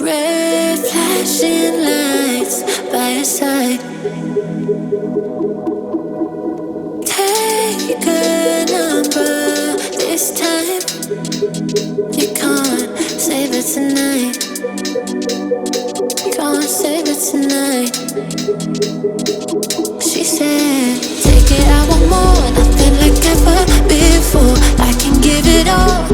Red flashing lights by your side. Take a number this time. You can't save it tonight. Can't save it tonight. She said, take it, I want more. Nothing like ever before. I can give it all.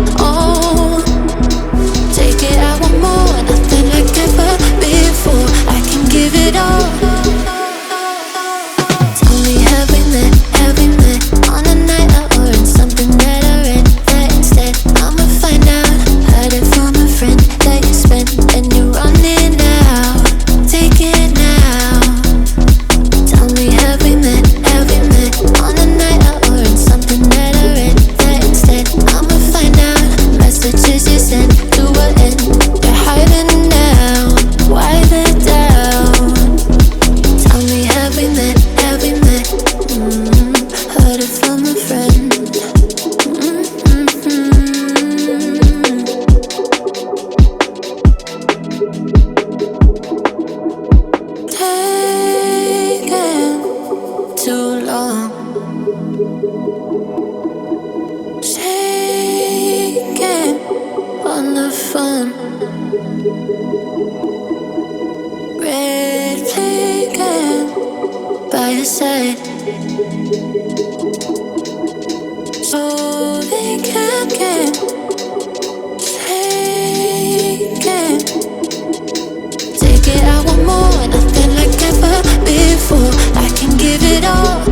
Take it, I want more. Nothing like ever before. I can give it all. Tell me, have we met? Have we met on a night out or in something that I read? That instead, I'ma find out. Heard it from a friend that you spent and you're running out. Take it now. Tell me, have we met? Have we met on a night out or in something that I read? That instead, I'ma find out. Messages you sent to an end. You're hiding now. Why the doubt? Tell me, have we met? Have we met? Heard it from a friend. Taking too long. Shaking on the phone. Red flagging by your side. So they can't get taken. Take it, I want more. Nothing like ever before. I can give it all.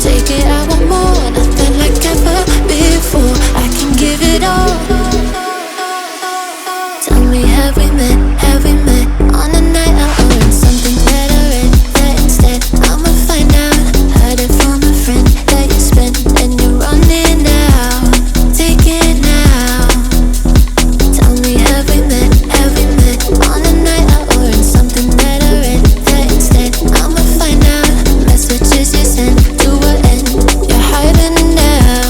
Take it, I want more. Nothing like ever before. I can give it all. Tell me, have we met? Have we met on a night out or in something that I read? That instead, I'ma find out. Heard it from a friend that you spent and you're running out. Take it now. Tell me, have we met? Have we met on a night out or in something that I read? That instead, I'ma find out. Messages you sent to an end. You're hiding now.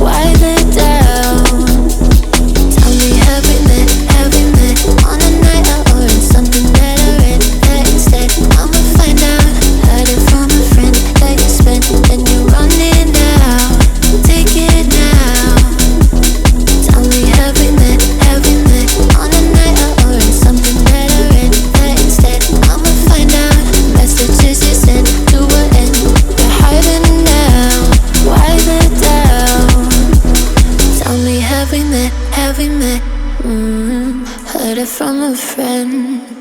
Why the doubt? Tell me, have we met? Have we met on a night out or in something that I read? That instead, I'ma find out. Heard it from a friend that you spent and you're running out. Take it now. Tell me, have we met? Have we met on a night out or in something that I read? That instead, I'ma find out. Messages you sent to an end. You're hiding now. Why the doubt? Tell me, have we met? Have we met? Heard it from a friend.